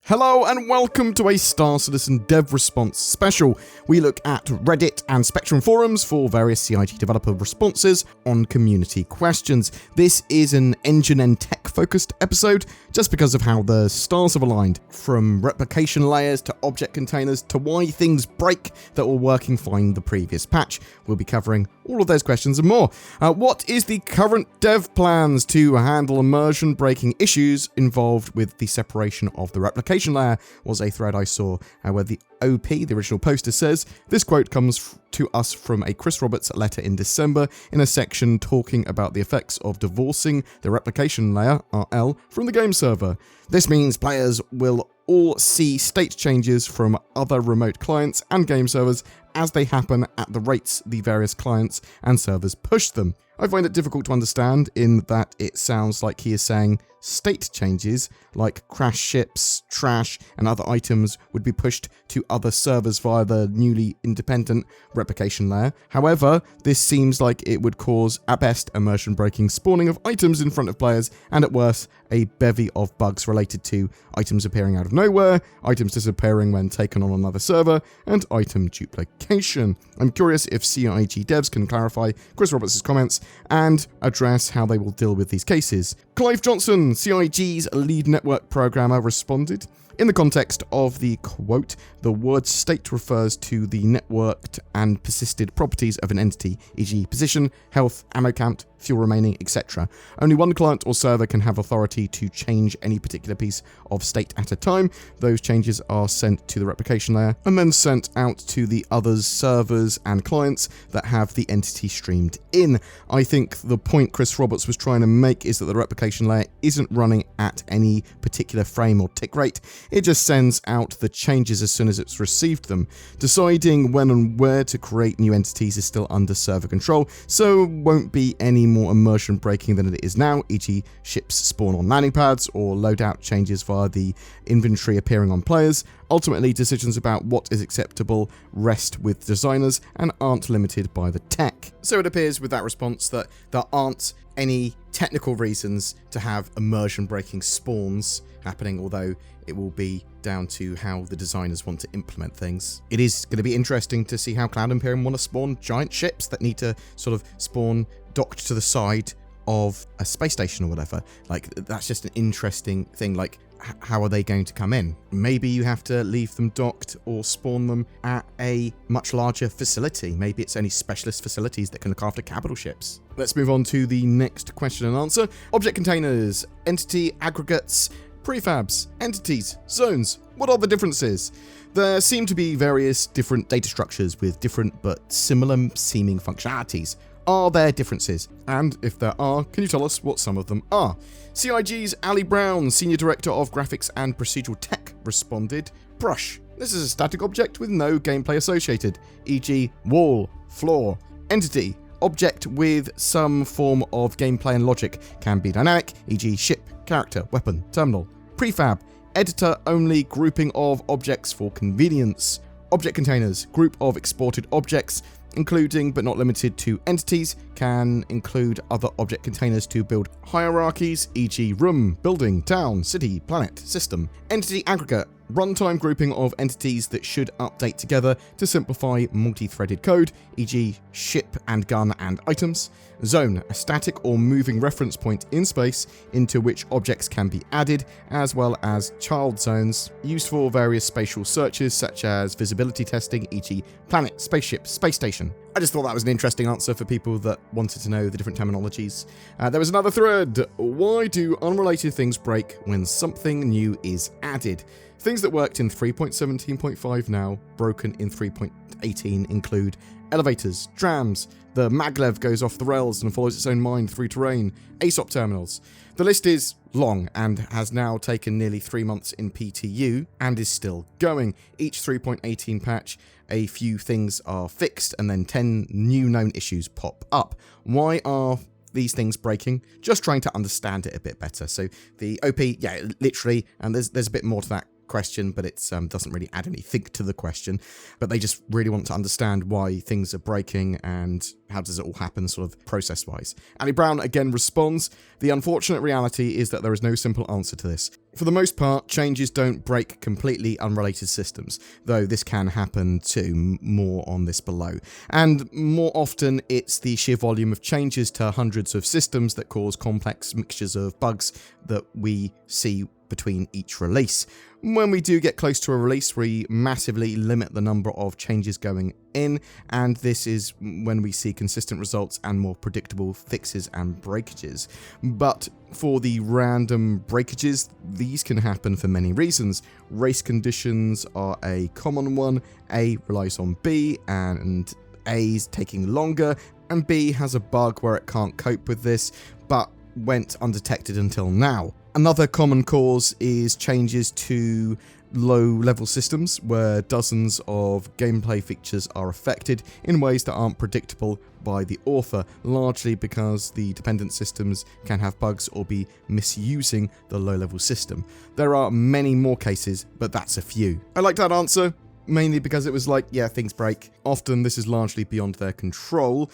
Hello and welcome to a Star Citizen Dev Response special. We look at Reddit and Spectrum forums for various CIG developer responses on community questions. This is an engine and tech focused episode just because of how the stars have aligned, from replication layers to object containers to why things break that were working fine the previous patch. We'll be covering all of those questions and more. What is the current dev plans to handle immersion breaking issues involved with the separation of the replication layer, was a thread I saw where the OP, the original poster, says, this quote comes to us from a Chris Roberts letter in December in a section talking about the effects of divorcing the replication layer, RL, from the game server. This means players will all see state changes from other remote clients and game servers as they happen at the rates the various clients and servers push them. I find it difficult to understand in that it sounds like he is saying state changes, like crash ships, trash, and other items would be pushed to other servers via the newly independent replication layer. However, this seems like it would cause, at best, immersion-breaking spawning of items in front of players, and at worst, a bevy of bugs related to items appearing out of nowhere, items disappearing when taken on another server, and item duplication. I'm curious if CIG devs can clarify Chris Roberts' comments and address how they will deal with these cases. Clive Johnson, CIG's lead network programmer, responded. In the context of the quote, the word state refers to the networked and persisted properties of an entity, e.g. position, health, ammo count, fuel remaining, etc. Only one client or server can have authority to change any particular piece of state at a time. Those changes are sent to the replication layer and then sent out to the others, servers and clients that have the entity streamed in. I think the point Chris Roberts was trying to make is that the replication layer isn't running at any particular frame or tick rate. It just sends out the changes as soon as it's received them. Deciding when and where to create new entities is still under server control, so won't be any more immersion breaking than it is now, e.g. ships spawn on landing pads or loadout changes via the inventory appearing on players. Ultimately, decisions about what is acceptable rest with designers and aren't limited by the tech. So it appears with that response that there aren't any technical reasons to have immersion breaking spawns happening, although it will be down to how the designers want to implement things. It is going to be interesting to see how Cloud Imperium want to spawn giant ships that need to sort of spawn docked to the side of a space station or whatever. Like, that's just an interesting thing. Like, how are they going to come in? Maybe you have to leave them docked or spawn them at a much larger facility. Maybe it's only specialist facilities that can look after capital ships. Let's move on to the next question and answer. Object containers, entity aggregates, prefabs, entities, zones. What are the differences? There seem to be various different data structures with different but similar seeming functionalities. Are there differences? And if there are, can you tell us what some of them are? CIG's Ali Brown, Senior Director of Graphics and Procedural Tech, responded, brush. This is a static object with no gameplay associated, e.g. wall, floor. Entity, object with some form of gameplay and logic, can be dynamic, e.g. ship, character, weapon, terminal. Prefab, editor-only grouping of objects for convenience. Object containers, group of exported objects, including but not limited to entities, can include other object containers to build hierarchies, e.g. room, building, town, city, planet, system. Entity aggregate, runtime grouping of entities that should update together to simplify multi-threaded code, e.g. ship and gun and items. Zone, a static or moving reference point in space into which objects can be added, as well as child zones, used for various spatial searches such as visibility testing, e.g. planet, spaceship, space station. I just thought that was an interesting answer for people that wanted to know the different terminologies. There was another thread. Why do unrelated things break when something new is added? Things that worked in 3.17.5 now, broken in 3.18 include elevators, trams, the maglev goes off the rails and follows its own mind through terrain, ASOP terminals. The list is long and has now taken nearly 3 months in PTU and is still going. Each 3.18 patch, a few things are fixed and then 10 new known issues pop up. Why are these things breaking? Just trying to understand it a bit better. So the OP, yeah, literally, and there's a bit more to that question, but it doesn't really add anything to the question. But they just really want to understand why things are breaking and how does it all happen sort of process-wise. Ali Brown again responds, the unfortunate reality is that there is no simple answer to this. For the most part, changes don't break completely unrelated systems, though this can happen too, more on this below. And more often, it's the sheer volume of changes to hundreds of systems that cause complex mixtures of bugs that we see between each release. When we do get close to a release, we massively limit the number of changes going in, and this is when we see consistent results and more predictable fixes and breakages. But for the random breakages, these can happen for many reasons. Race conditions are a common one. A relies on B, and A's taking longer, and B has a bug where it can't cope with this, but went undetected until now. Another common cause is changes to low-level systems where dozens of gameplay features are affected in ways that aren't predictable by the author, largely because the dependent systems can have bugs or be misusing the low-level system. There are many more cases, but that's a few. I like that answer, mainly because it was like, yeah, things break. Often this is largely beyond their control,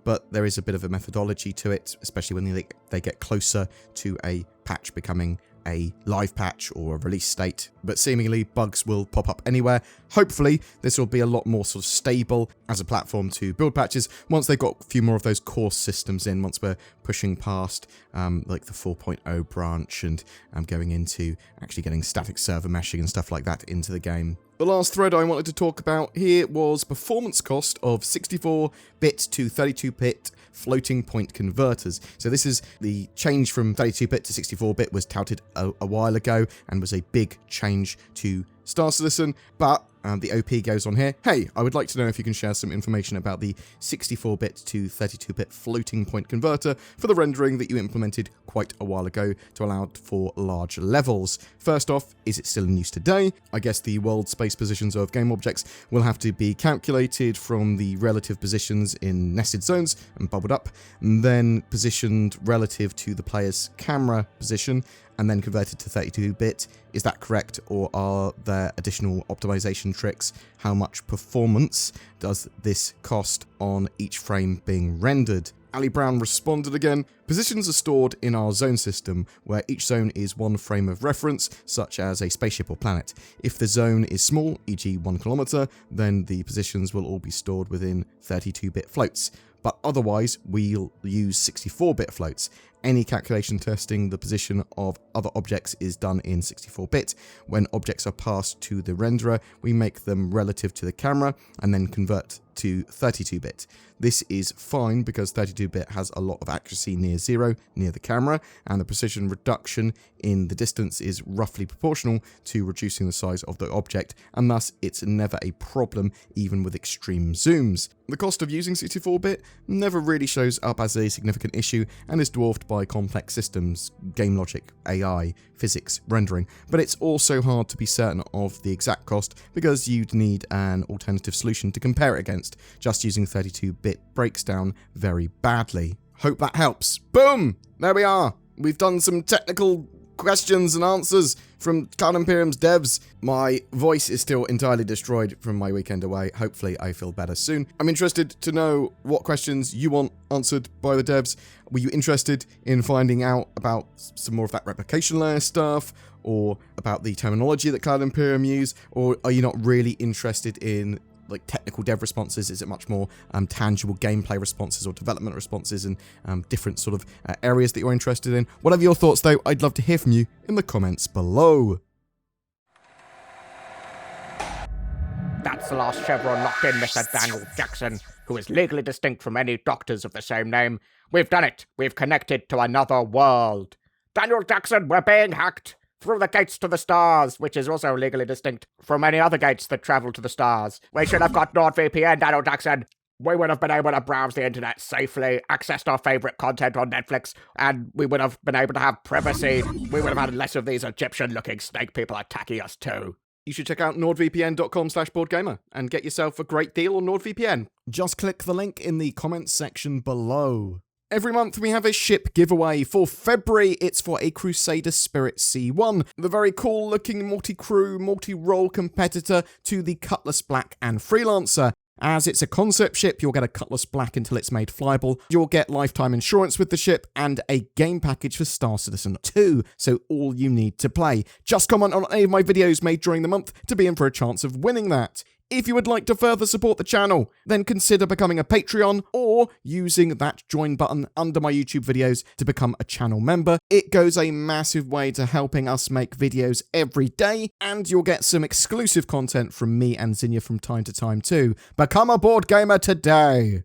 but there is a bit of a methodology to it, especially when they get closer to a patch becoming a live patch or a release state, but seemingly bugs will pop up anywhere. Hopefully this will be a lot more sort of stable as a platform to build patches once they've got a few more of those core systems in, once we're pushing past like the 4.0 branch and going into actually getting static server meshing and stuff like that into the game. The last thread I wanted to talk about here was performance cost of 64-bit to 32-bit floating point converters. So this is the change from 32-bit to 64-bit was touted a while ago and was a big change to Star Citizen, but the OP goes on here. Hey, I would like to know if you can share some information about the 64-bit to 32-bit floating point converter for the rendering that you implemented quite a while ago to allow for large levels. First off, is it still in use today? I guess the world space positions of game objects will have to be calculated from the relative positions in nested zones and bubbled up, and then positioned relative to the player's camera position, and then converted to 32-bit. Is that correct, or are there additional optimization tricks? How much performance does this cost on each frame being rendered? Ali Brown responded again, positions are stored in our zone system, where each zone is one frame of reference, such as a spaceship or planet. If the zone is small, e.g. 1 kilometer, then the positions will all be stored within 32-bit floats. But otherwise, we'll use 64-bit floats. Any calculation testing the position of other objects is done in 64-bit. When objects are passed to the renderer, we make them relative to the camera and then convert to 32-bit. This is fine because 32-bit has a lot of accuracy near zero, near the camera, and the precision reduction in the distance is roughly proportional to reducing the size of the object, and thus it's never a problem even with extreme zooms. The cost of using 64-bit never really shows up as a significant issue and is dwarfed by complex systems, game logic, AI, physics, rendering, but it's also hard to be certain of the exact cost because you'd need an alternative solution to compare it against. Just using 32-bit breaks down very badly. Hope that helps. Boom! There we are. We've done some technical questions and answers from Cloud Imperium's devs. My voice is still entirely destroyed from my weekend away. Hopefully I feel better soon. I'm interested to know what questions you want answered by the devs. Were you interested in finding out about some more of that replication layer stuff, or about the terminology that Cloud Imperium use, or are you not really interested in like technical dev responses? Is it much more tangible gameplay responses or development responses and different sort of areas that you're interested in? Whatever your thoughts though, I'd love to hear from you in the comments below. That's the last chevron locked in, Mr. Daniel Jackson, who is legally distinct from any doctors of the same name. We've done it. We've connected to another world. Daniel Jackson, we're being hacked through the gates to the stars, which is also legally distinct from any other gates that travel to the stars. We should have got NordVPN, Daniel Jackson. We would have been able to browse the internet safely, accessed our favorite content on Netflix, and we would have been able to have privacy. We would have had less of these Egyptian-looking snake people attacking us too. You should check out nordvpn.com/BoredGamer and get yourself a great deal on NordVPN. Just click the link in the comments section below. Every month we have a ship giveaway. For February, it's for a Crusader Spirit C1, the very cool looking multi-crew, multi-role competitor to the Cutlass Black and Freelancer. As it's a concept ship, you'll get a Cutlass Black until it's made flyable. You'll get lifetime insurance with the ship and a game package for Star Citizen 2, so all you need to play. Just comment on any of my videos made during the month to be in for a chance of winning that. If you would like to further support the channel, then consider becoming a Patreon or using that join button under my YouTube videos to become a channel member. It goes a massive way to helping us make videos every day, and you'll get some exclusive content from me and Zinnia from time to time too. Become a BoredGamer today!